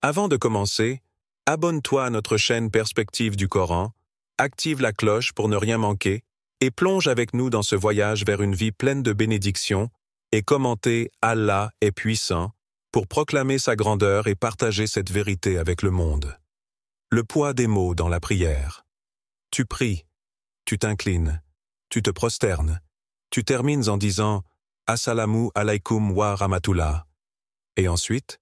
Avant de commencer, abonne-toi à notre chaîne Perspective du Coran, active la cloche pour ne rien manquer et plonge avec nous dans ce voyage vers une vie pleine de bénédictions et commentez « Allah est puissant » pour proclamer sa grandeur et partager cette vérité avec le monde. Le poids des mots dans la prière. Tu pries, tu t'inclines, tu te prosternes, tu termines en disant « Assalamu alaikum wa rahmatullah » et ensuite,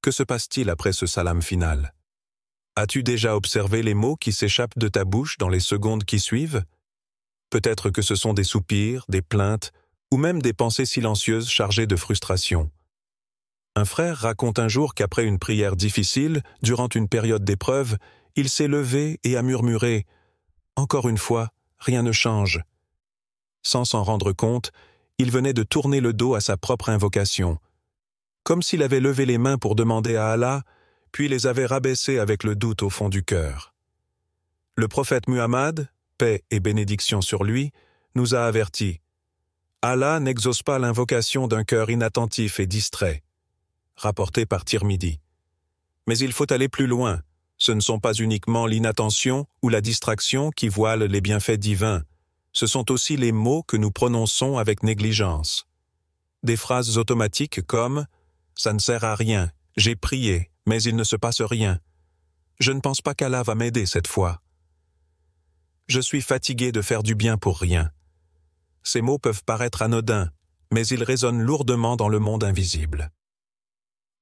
que se passe-t-il après ce salam final? As-tu déjà observé les mots qui s'échappent de ta bouche dans les secondes qui suivent? Peut-être que ce sont des soupirs, des plaintes, ou même des pensées silencieuses chargées de frustration. Un frère raconte un jour qu'après une prière difficile, durant une période d'épreuve, il s'est levé et a murmuré « Encore une fois, rien ne change ». Sans s'en rendre compte, il venait de tourner le dos à sa propre invocation. Comme s'il avait levé les mains pour demander à Allah, puis les avait rabaissées avec le doute au fond du cœur. Le prophète Muhammad, paix et bénédiction sur lui, nous a avertis. Allah n'exauce pas l'invocation d'un cœur inattentif et distrait. Rapporté par Tirmidhi. Mais il faut aller plus loin. Ce ne sont pas uniquement l'inattention ou la distraction qui voilent les bienfaits divins. Ce sont aussi les mots que nous prononçons avec négligence. Des phrases automatiques comme « Ça ne sert à rien, j'ai prié, mais il ne se passe rien. Je ne pense pas qu'Allah va m'aider cette fois. Je suis fatigué de faire du bien pour rien. » Ces mots peuvent paraître anodins, mais ils résonnent lourdement dans le monde invisible.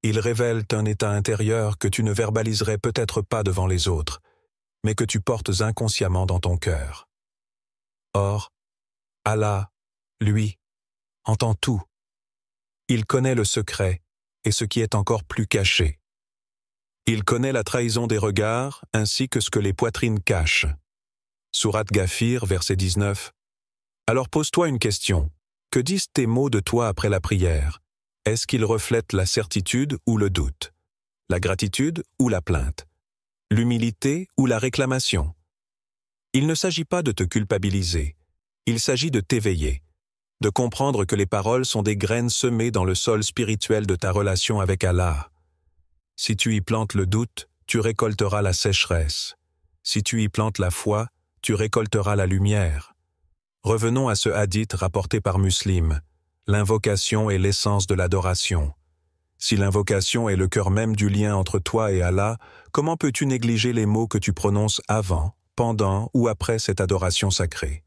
Ils révèlent un état intérieur que tu ne verbaliserais peut-être pas devant les autres, mais que tu portes inconsciemment dans ton cœur. Or, Allah, lui, entend tout. Il connaît le secret et ce qui est encore plus caché. Il connaît la trahison des regards ainsi que ce que les poitrines cachent. Sourate Ghafir, verset 19. Alors pose-toi une question. Que disent tes mots de toi après la prière? Est-ce qu'ils reflètent la certitude ou le doute? La gratitude ou la plainte? L'humilité ou la réclamation? Il ne s'agit pas de te culpabiliser. Il s'agit de t'éveiller, de comprendre que les paroles sont des graines semées dans le sol spirituel de ta relation avec Allah. Si tu y plantes le doute, tu récolteras la sécheresse. Si tu y plantes la foi, tu récolteras la lumière. Revenons à ce hadith rapporté par Muslim. L'invocation est l'essence de l'adoration. Si l'invocation est le cœur même du lien entre toi et Allah, comment peux-tu négliger les mots que tu prononces avant, pendant ou après cette adoration sacrée?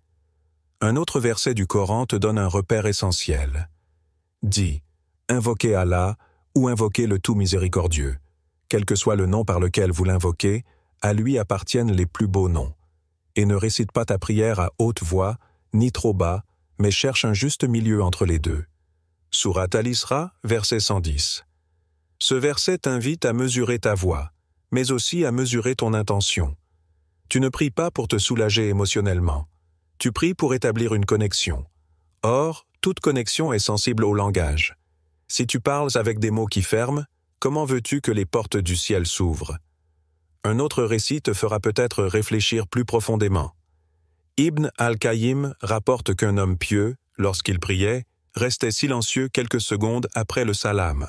Un autre verset du Coran te donne un repère essentiel. Dis, invoquez Allah ou invoquez le tout miséricordieux. Quel que soit le nom par lequel vous l'invoquez, à lui appartiennent les plus beaux noms. Et ne récite pas ta prière à haute voix, ni trop bas, mais cherche un juste milieu entre les deux. Sourate Al-Isra, verset 110. Ce verset t'invite à mesurer ta voix, mais aussi à mesurer ton intention. Tu ne pries pas pour te soulager émotionnellement. Tu pries pour établir une connexion. Or, toute connexion est sensible au langage. Si tu parles avec des mots qui ferment, comment veux-tu que les portes du ciel s'ouvrent? Un autre récit te fera peut-être réfléchir plus profondément. Ibn al-Qayyim rapporte qu'un homme pieux, lorsqu'il priait, restait silencieux quelques secondes après le salam.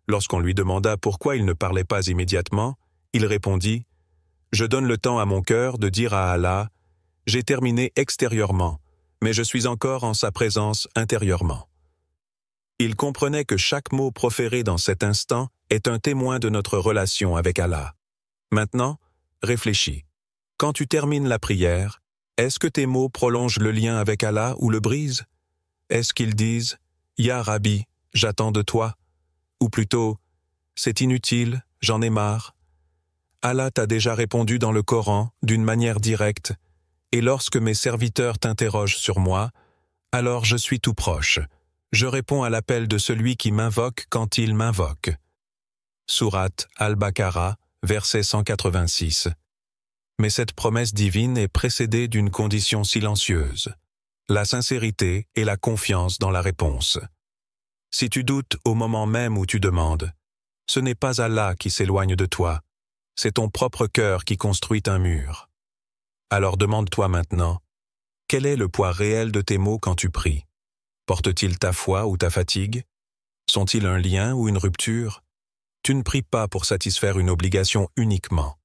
Lorsqu'on lui demanda pourquoi il ne parlait pas immédiatement, il répondit « Je donne le temps à mon cœur de dire à Allah « J'ai terminé extérieurement, mais je suis encore en sa présence intérieurement. » Il comprenait que chaque mot proféré dans cet instant est un témoin de notre relation avec Allah. Maintenant, réfléchis. Quand tu termines la prière, est-ce que tes mots prolongent le lien avec Allah ou le brisent? Est-ce qu'ils disent « Ya Rabbi, j'attends de toi » ou plutôt « C'est inutile, j'en ai marre ». Allah t'a déjà répondu dans le Coran d'une manière directe « Et lorsque mes serviteurs t'interrogent sur moi, alors je suis tout proche. Je réponds à l'appel de celui qui m'invoque quand il m'invoque. » Sourate Al-Baqarah, verset 186. Mais cette promesse divine est précédée d'une condition silencieuse, la sincérité et la confiance dans la réponse. Si tu doutes au moment même où tu demandes, ce n'est pas Allah qui s'éloigne de toi, c'est ton propre cœur qui construit un mur. Alors demande-toi maintenant, quel est le poids réel de tes mots quand tu pries? Portent-ils ta foi ou ta fatigue? Sont-ils un lien ou une rupture? Tu ne pries pas pour satisfaire une obligation uniquement.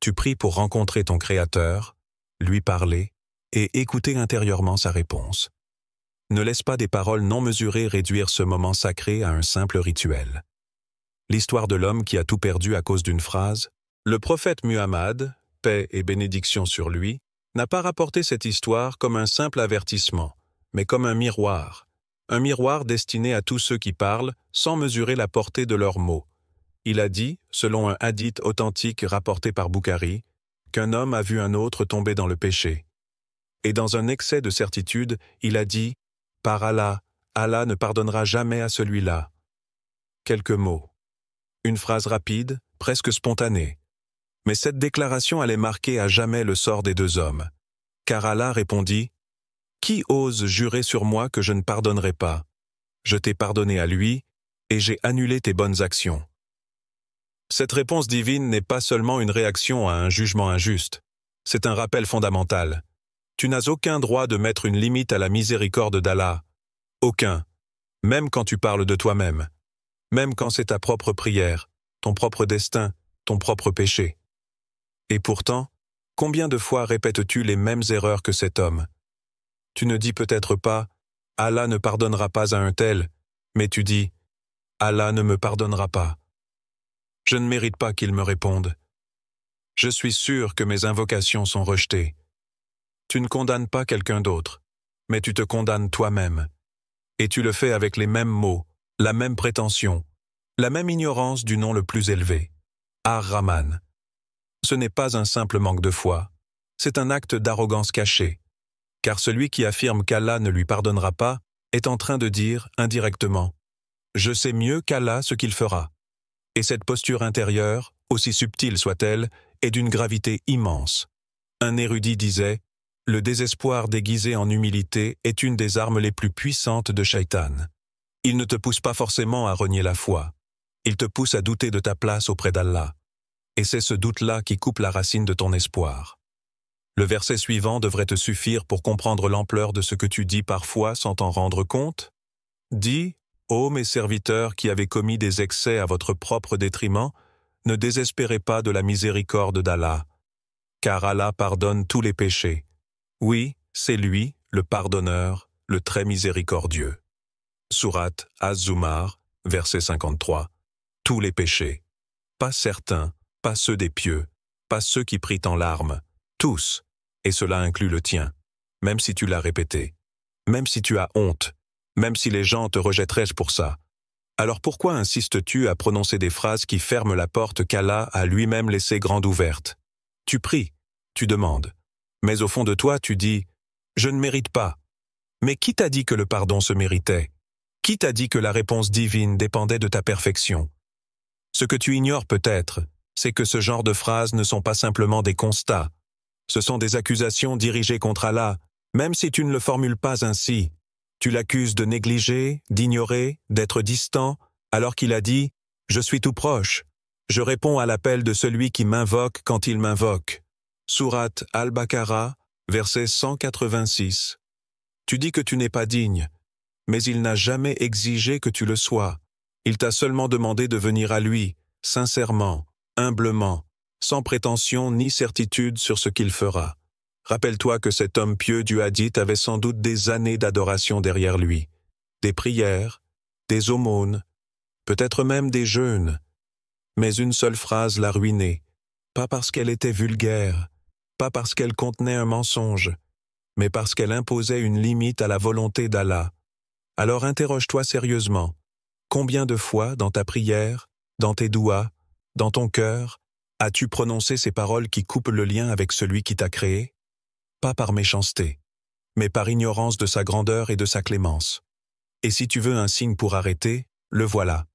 Tu pries pour rencontrer ton Créateur, lui parler et écouter intérieurement sa réponse. Ne laisse pas des paroles non mesurées réduire ce moment sacré à un simple rituel. L'histoire de l'homme qui a tout perdu à cause d'une phrase, le prophète Muhammad, paix et bénédiction sur lui, n'a pas rapporté cette histoire comme un simple avertissement, mais comme un miroir destiné à tous ceux qui parlent sans mesurer la portée de leurs mots. Il a dit, selon un hadith authentique rapporté par Bukhari, qu'un homme a vu un autre tomber dans le péché. Et dans un excès de certitude, il a dit « Par Allah, Allah ne pardonnera jamais à celui-là ». Quelques mots. Une phrase rapide, presque spontanée. Mais cette déclaration allait marquer à jamais le sort des deux hommes. Car Allah répondit « Qui ose jurer sur moi que je ne pardonnerai pas? Je t'ai pardonné à lui, et j'ai annulé tes bonnes actions. » Cette réponse divine n'est pas seulement une réaction à un jugement injuste. C'est un rappel fondamental. Tu n'as aucun droit de mettre une limite à la miséricorde d'Allah. Aucun. Même quand tu parles de toi-même. Même quand c'est ta propre prière, ton propre destin, ton propre péché. Et pourtant, combien de fois répètes-tu les mêmes erreurs que cet homme? Tu ne dis peut-être pas « Allah ne pardonnera pas à un tel », mais tu dis « Allah ne me pardonnera pas ». Je ne mérite pas qu'il me réponde. Je suis sûr que mes invocations sont rejetées. Tu ne condamnes pas quelqu'un d'autre, mais tu te condamnes toi-même. Et tu le fais avec les mêmes mots, la même prétention, la même ignorance du nom le plus élevé, Ar-Rahman. Ce n'est pas un simple manque de foi, c'est un acte d'arrogance cachée, car celui qui affirme qu'Allah ne lui pardonnera pas est en train de dire, indirectement, « Je sais mieux qu'Allah ce qu'il fera ». Et cette posture intérieure, aussi subtile soit-elle, est d'une gravité immense. Un érudit disait « Le désespoir déguisé en humilité est une des armes les plus puissantes de Shaitan. Il ne te pousse pas forcément à renier la foi. Il te pousse à douter de ta place auprès d'Allah. Et c'est ce doute-là qui coupe la racine de ton espoir. » Le verset suivant devrait te suffire pour comprendre l'ampleur de ce que tu dis parfois sans t'en rendre compte. Dis, ô mes serviteurs qui avez commis des excès à votre propre détriment, ne désespérez pas de la miséricorde d'Allah, car Allah pardonne tous les péchés. Oui, c'est lui, le pardonneur, le très miséricordieux. Sourate Az-Zumar, verset 53. Tous les péchés. Pas certains, pas ceux des pieux, pas ceux qui prient en larmes, tous, et cela inclut le tien, même si tu l'as répété, même si tu as honte, même si les gens te rejetteraient pour ça. Alors pourquoi insistes-tu à prononcer des phrases qui ferment la porte qu'Allah a lui-même laissée grande ouverte? Tu pries, tu demandes, mais au fond de toi tu dis « Je ne mérite pas ». Mais qui t'a dit que le pardon se méritait? Qui t'a dit que la réponse divine dépendait de ta perfection? Ce que tu ignores peut-être, c'est que ce genre de phrases ne sont pas simplement des constats. Ce sont des accusations dirigées contre Allah, même si tu ne le formules pas ainsi. Tu l'accuses de négliger, d'ignorer, d'être distant, alors qu'il a dit « Je suis tout proche. Je réponds à l'appel de celui qui m'invoque quand il m'invoque. » Sourate Al-Baqarah, verset 186. Tu dis que tu n'es pas digne, mais il n'a jamais exigé que tu le sois. Il t'a seulement demandé de venir à lui, sincèrement, humblement, sans prétention ni certitude sur ce qu'il fera. Rappelle-toi que cet homme pieux du hadith avait sans doute des années d'adoration derrière lui, des prières, des aumônes, peut-être même des jeûnes. Mais une seule phrase l'a ruiné, pas parce qu'elle était vulgaire, pas parce qu'elle contenait un mensonge, mais parce qu'elle imposait une limite à la volonté d'Allah. Alors interroge-toi sérieusement. Combien de fois dans ta prière, dans tes douas, dans ton cœur, as-tu prononcé ces paroles qui coupent le lien avec celui qui t'a créé? Pas par méchanceté, mais par ignorance de sa grandeur et de sa clémence. Et si tu veux un signe pour arrêter, le voilà.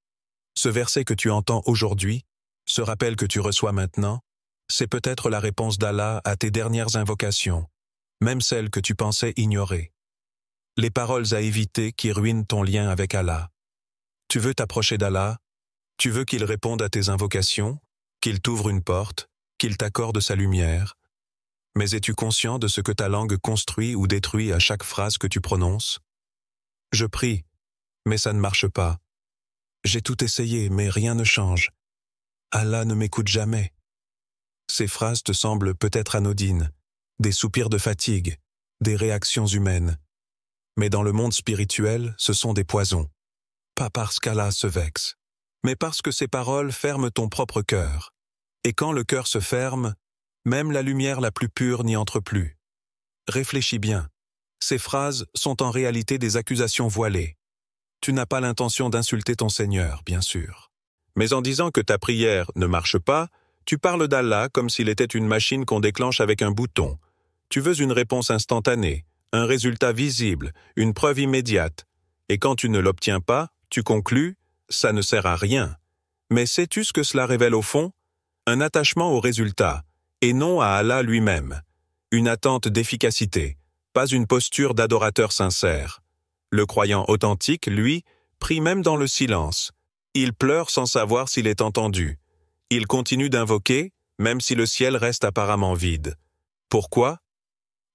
Ce verset que tu entends aujourd'hui, ce rappel que tu reçois maintenant, c'est peut-être la réponse d'Allah à tes dernières invocations, même celles que tu pensais ignorer. Les paroles à éviter qui ruinent ton lien avec Allah. Tu veux t'approcher d'Allah, tu veux qu'il réponde à tes invocations, qu'il t'ouvre une porte, qu'il t'accorde sa lumière. Mais es-tu conscient de ce que ta langue construit ou détruit à chaque phrase que tu prononces? Je prie, mais ça ne marche pas. J'ai tout essayé, mais rien ne change. Allah ne m'écoute jamais. Ces phrases te semblent peut-être anodines, des soupirs de fatigue, des réactions humaines. Mais dans le monde spirituel, ce sont des poisons. Pas parce qu'Allah se vexe, mais parce que ces paroles ferment ton propre cœur. Et quand le cœur se ferme, même la lumière la plus pure n'y entre plus. Réfléchis bien. Ces phrases sont en réalité des accusations voilées. Tu n'as pas l'intention d'insulter ton Seigneur, bien sûr. Mais en disant que ta prière ne marche pas, tu parles d'Allah comme s'il était une machine qu'on déclenche avec un bouton. Tu veux une réponse instantanée, un résultat visible, une preuve immédiate. Et quand tu ne l'obtiens pas, tu conclus « ça ne sert à rien ». Mais sais-tu ce que cela révèle au fond? Un attachement au résultat, et non à Allah lui-même. Une attente d'efficacité, pas une posture d'adorateur sincère. Le croyant authentique, lui, prie même dans le silence. Il pleure sans savoir s'il est entendu. Il continue d'invoquer, même si le ciel reste apparemment vide. Pourquoi?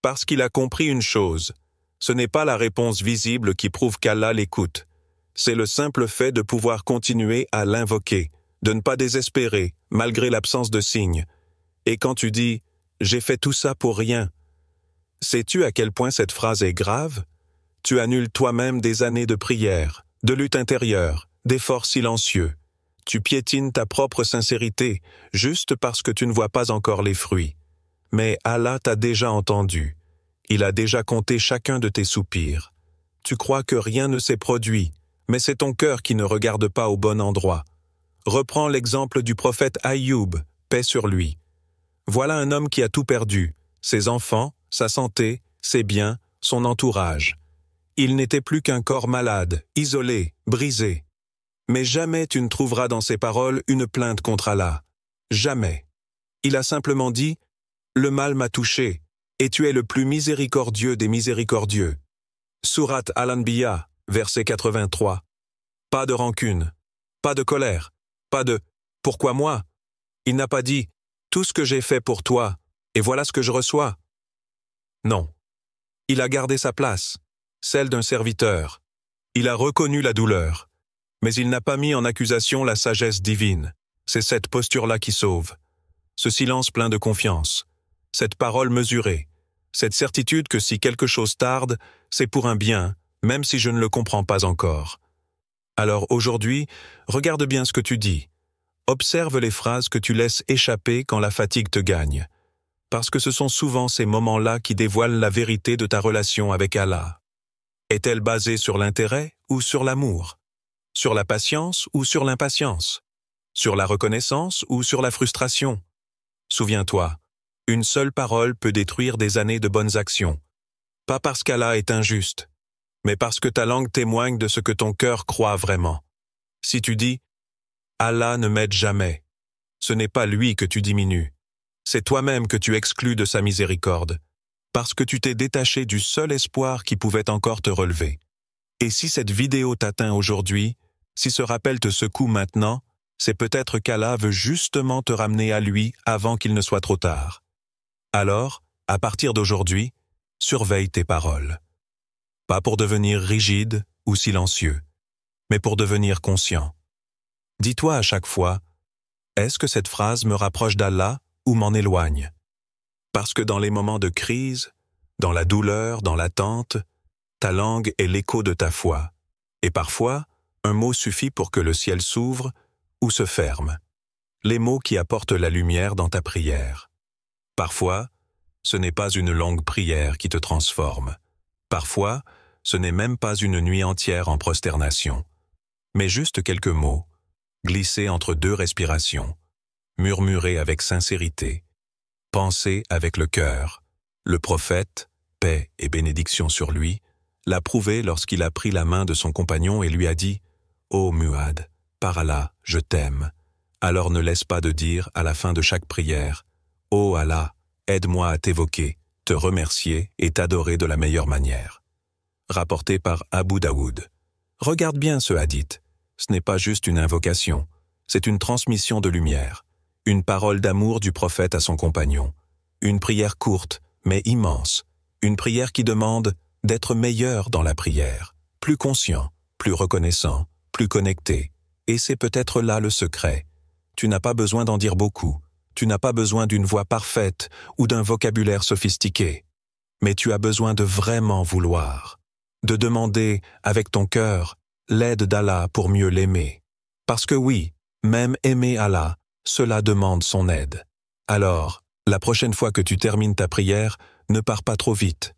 Parce qu'il a compris une chose. Ce n'est pas la réponse visible qui prouve qu'Allah l'écoute. C'est le simple fait de pouvoir continuer à l'invoquer, de ne pas désespérer, malgré l'absence de signes. Et quand tu dis « j'ai fait tout ça pour rien », sais-tu à quel point cette phrase est grave? Tu annules toi-même des années de prière, de lutte intérieure, d'efforts silencieux. Tu piétines ta propre sincérité, juste parce que tu ne vois pas encore les fruits. Mais Allah t'a déjà entendu. Il a déjà compté chacun de tes soupirs. Tu crois que rien ne s'est produit, mais c'est ton cœur qui ne regarde pas au bon endroit. Reprends l'exemple du prophète Aïyoub, paix sur lui. Voilà un homme qui a tout perdu, ses enfants, sa santé, ses biens, son entourage. Il n'était plus qu'un corps malade, isolé, brisé. Mais jamais tu ne trouveras dans ses paroles une plainte contre Allah. Jamais. Il a simplement dit « Le mal m'a touché, et tu es le plus miséricordieux des miséricordieux. » Sourate Al-Anbiya, verset 83. Pas de rancune, pas de colère, pas de « Pourquoi moi ?» Il n'a pas dit « Tout ce que j'ai fait pour toi, et voilà ce que je reçois. » Non. Il a gardé sa place, celle d'un serviteur. Il a reconnu la douleur. Mais il n'a pas mis en accusation la sagesse divine. C'est cette posture-là qui sauve. Ce silence plein de confiance. Cette parole mesurée. Cette certitude que si quelque chose tarde, c'est pour un bien, même si je ne le comprends pas encore. Alors aujourd'hui, regarde bien ce que tu dis. Observe les phrases que tu laisses échapper quand la fatigue te gagne. Parce que ce sont souvent ces moments-là qui dévoilent la vérité de ta relation avec Allah. Est-elle basée sur l'intérêt ou sur l'amour? Sur la patience ou sur l'impatience? Sur la reconnaissance ou sur la frustration? Souviens-toi, une seule parole peut détruire des années de bonnes actions. Pas parce qu'Allah est injuste, mais parce que ta langue témoigne de ce que ton cœur croit vraiment. Si tu dis « Allah ne m'aide jamais », ce n'est pas lui que tu diminues. C'est toi-même que tu exclus de sa miséricorde, parce que tu t'es détaché du seul espoir qui pouvait encore te relever. Et si cette vidéo t'atteint aujourd'hui, si ce rappel te secoue maintenant, c'est peut-être qu'Allah veut justement te ramener à lui avant qu'il ne soit trop tard. Alors, à partir d'aujourd'hui, surveille tes paroles. Pas pour devenir rigide ou silencieux, mais pour devenir conscient. Dis-toi à chaque fois, est-ce que cette phrase me rapproche d'Allah ou m'en éloigne? Parce que dans les moments de crise, dans la douleur, dans l'attente, ta langue est l'écho de ta foi. Et parfois, un mot suffit pour que le ciel s'ouvre ou se ferme. Les mots qui apportent la lumière dans ta prière. Parfois, ce n'est pas une longue prière qui te transforme. Parfois, ce n'est même pas une nuit entière en prosternation. Mais juste quelques mots, glissés entre deux respirations, murmurés avec sincérité, pensés avec le cœur. Le prophète, paix et bénédiction sur lui, l'a prouvé lorsqu'il a pris la main de son compagnon et lui a dit « Ô Muad, par Allah, je t'aime. Alors ne laisse pas de dire à la fin de chaque prière « Ô Allah, aide-moi à t'évoquer, te remercier et t'adorer de la meilleure manière. » Rapporté par Abu Daoud. Regarde bien ce hadith. Ce n'est pas juste une invocation, c'est une transmission de lumière, une parole d'amour du prophète à son compagnon, une prière courte mais immense, une prière qui demande d'être meilleur dans la prière, plus conscient, plus reconnaissant, plus connecté, Et c'est peut-être là le secret. Tu n'as pas besoin d'en dire beaucoup. Tu n'as pas besoin d'une voix parfaite ou d'un vocabulaire sophistiqué. Mais tu as besoin de vraiment vouloir. De demander, avec ton cœur, l'aide d'Allah pour mieux l'aimer. Parce que oui, même aimer Allah, cela demande son aide. Alors, la prochaine fois que tu termines ta prière, ne pars pas trop vite.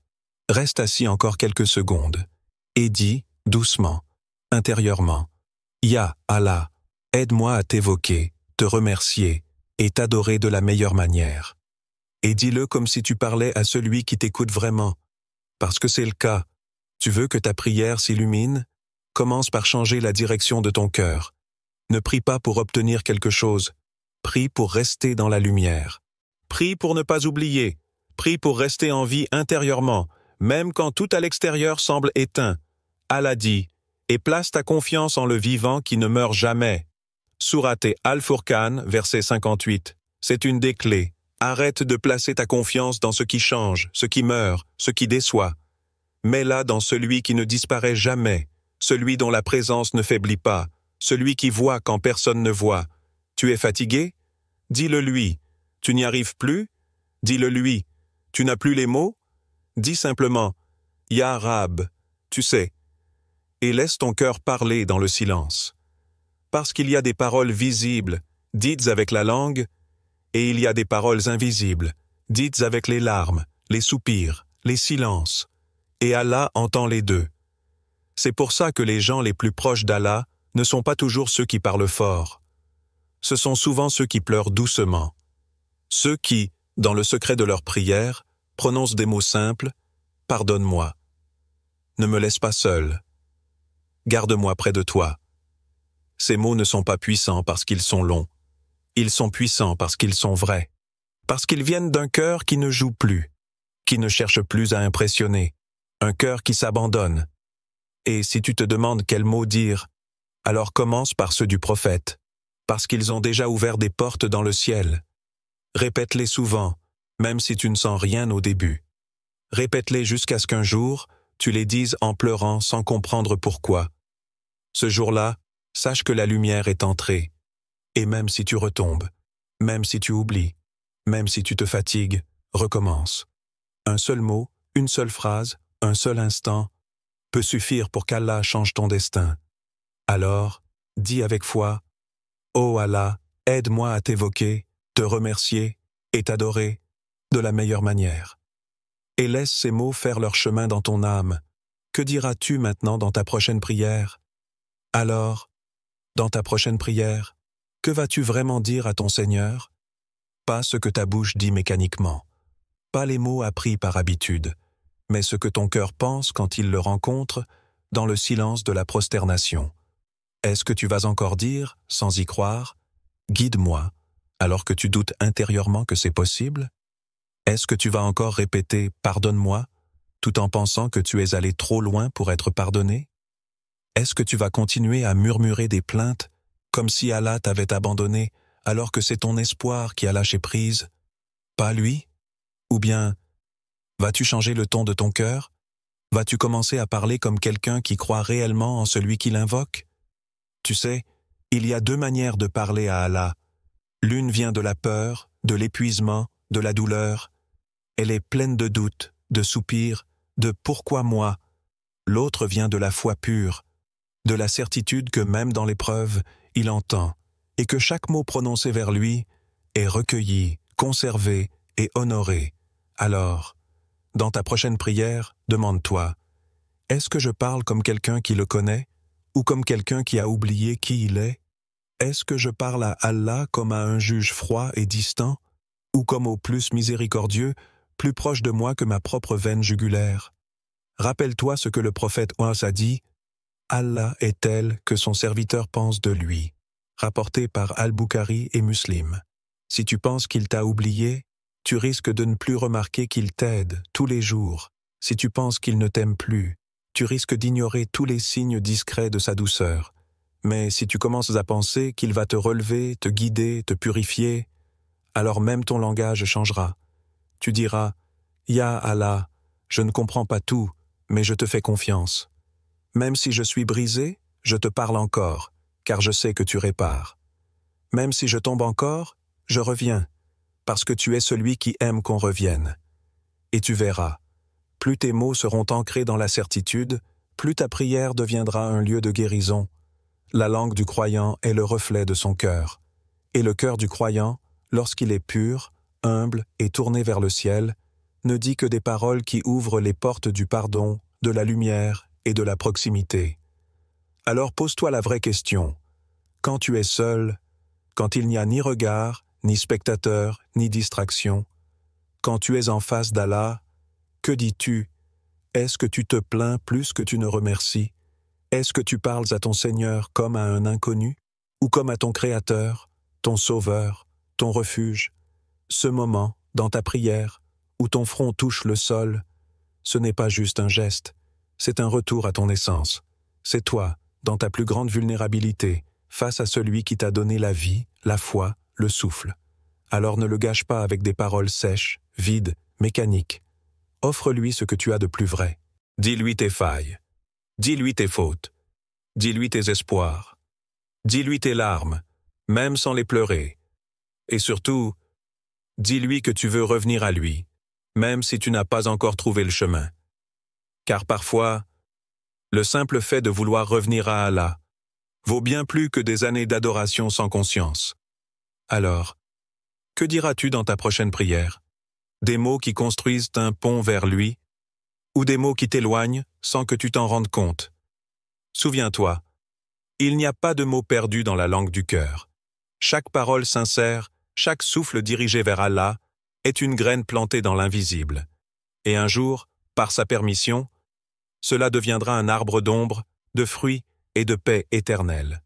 Reste assis encore quelques secondes et dis, doucement, intérieurement, « Ya Allah, aide-moi à t'évoquer, te remercier et t'adorer de la meilleure manière. » Et dis-le comme si tu parlais à celui qui t'écoute vraiment. Parce que c'est le cas. Tu veux que ta prière s'illumine? Commence par changer la direction de ton cœur. Ne prie pas pour obtenir quelque chose. Prie pour rester dans la lumière. Prie pour ne pas oublier. Prie pour rester en vie intérieurement, même quand tout à l'extérieur semble éteint. Allah dit, et place ta confiance en le vivant qui ne meurt jamais. Sourate Al-Furqan, verset 58. C'est une des clés. Arrête de placer ta confiance dans ce qui change, ce qui meurt, ce qui déçoit. Mets-la dans celui qui ne disparaît jamais, celui dont la présence ne faiblit pas, celui qui voit quand personne ne voit. Tu es fatigué? Dis-le lui. Tu n'y arrives plus? Dis-le lui. Tu n'as plus les mots? Dis simplement « Ya Rab », tu sais, et laisse ton cœur parler dans le silence. Parce qu'il y a des paroles visibles, dites avec la langue, et il y a des paroles invisibles, dites avec les larmes, les soupirs, les silences. Et Allah entend les deux. C'est pour ça que les gens les plus proches d'Allah ne sont pas toujours ceux qui parlent fort. Ce sont souvent ceux qui pleurent doucement. Ceux qui, dans le secret de leur prière, prononcent des mots simples « Pardonne-moi ». Ne me laisse pas seul. Garde-moi près de toi. Ces mots ne sont pas puissants parce qu'ils sont longs. Ils sont puissants parce qu'ils sont vrais. Parce qu'ils viennent d'un cœur qui ne joue plus, qui ne cherche plus à impressionner, un cœur qui s'abandonne. Et si tu te demandes quels mots dire, alors commence par ceux du prophète, parce qu'ils ont déjà ouvert des portes dans le ciel. Répète-les souvent, même si tu ne sens rien au début. Répète-les jusqu'à ce qu'un jour, tu les dises en pleurant sans comprendre pourquoi. Ce jour-là, sache que la lumière est entrée. Et même si tu retombes, même si tu oublies, même si tu te fatigues, recommence. Un seul mot, une seule phrase, un seul instant peut suffire pour qu'Allah change ton destin. Alors, dis avec foi, « Ô Allah, aide-moi à t'évoquer, te remercier et t'adorer de la meilleure manière. » Et laisse ces mots faire leur chemin dans ton âme. Que diras-tu maintenant dans ta prochaine prière? Alors, dans ta prochaine prière, que vas-tu vraiment dire à ton Seigneur? Pas ce que ta bouche dit mécaniquement, pas les mots appris par habitude, mais ce que ton cœur pense quand il le rencontre dans le silence de la prosternation. Est-ce que tu vas encore dire, sans y croire, « Guide-moi », alors que tu doutes intérieurement que c'est possible? Est-ce que tu vas encore répéter « Pardonne-moi », tout en pensant que tu es allé trop loin pour être pardonné? Est-ce que tu vas continuer à murmurer des plaintes, comme si Allah t'avait abandonné, alors que c'est ton espoir qui a lâché prise? Pas lui? Ou bien, vas-tu changer le ton de ton cœur? Vas-tu commencer à parler comme quelqu'un qui croit réellement en celui qui l'invoque? Tu sais, il y a deux manières de parler à Allah. L'une vient de la peur, de l'épuisement, de la douleur. Elle est pleine de doutes, de soupirs, de « pourquoi moi ?» L'autre vient de la foi pure, de la certitude que même dans l'épreuve, il entend, et que chaque mot prononcé vers lui est recueilli, conservé et honoré. Alors, dans ta prochaine prière, demande-toi, est-ce que je parle comme quelqu'un qui le connaît, ou comme quelqu'un qui a oublié qui il est? Est-ce que je parle à Allah comme à un juge froid et distant, ou comme au plus miséricordieux, plus proche de moi que ma propre veine jugulaire? Rappelle-toi ce que le prophète Ouas a dit, « Allah est tel que son serviteur pense de lui », rapporté par Al-Bukhari et Muslim. Si tu penses qu'il t'a oublié, tu risques de ne plus remarquer qu'il t'aide tous les jours. Si tu penses qu'il ne t'aime plus, tu risques d'ignorer tous les signes discrets de sa douceur. Mais si tu commences à penser qu'il va te relever, te guider, te purifier, alors même ton langage changera. Tu diras « Ya Allah, je ne comprends pas tout, mais je te fais confiance. Même si je suis brisé, je te parle encore, car je sais que tu répares. Même si je tombe encore, je reviens, parce que tu es celui qui aime qu'on revienne. Et tu verras, plus tes mots seront ancrés dans la certitude, plus ta prière deviendra un lieu de guérison. La langue du croyant est le reflet de son cœur. Et le cœur du croyant, lorsqu'il est pur, humble et tourné vers le ciel, ne dit que des paroles qui ouvrent les portes du pardon, de la lumière et de la proximité. Alors pose-toi la vraie question. Quand tu es seul, quand il n'y a ni regard, ni spectateur, ni distraction, quand tu es en face d'Allah, que dis-tu? Est-ce que tu te plains plus que tu ne remercies? Est-ce que tu parles à ton Seigneur comme à un inconnu, ou comme à ton Créateur, ton Sauveur, ton refuge? Ce moment, dans ta prière, où ton front touche le sol, ce n'est pas juste un geste, c'est un retour à ton essence. C'est toi, dans ta plus grande vulnérabilité, face à celui qui t'a donné la vie, la foi, le souffle. Alors ne le gâche pas avec des paroles sèches, vides, mécaniques. Offre-lui ce que tu as de plus vrai. Dis-lui tes failles. Dis-lui tes fautes. Dis-lui tes espoirs. Dis-lui tes larmes, même sans les pleurer. Et surtout, dis-lui que tu veux revenir à lui, même si tu n'as pas encore trouvé le chemin. Car parfois, le simple fait de vouloir revenir à Allah vaut bien plus que des années d'adoration sans conscience. Alors, que diras-tu dans ta prochaine prière? Des mots qui construisent un pont vers lui, ou des mots qui t'éloignent sans que tu t'en rendes compte? Souviens-toi, il n'y a pas de mots perdus dans la langue du cœur. Chaque parole sincère, chaque souffle dirigé vers Allah est une graine plantée dans l'invisible. Et un jour, par sa permission, cela deviendra un arbre d'ombre, de fruits et de paix éternelle.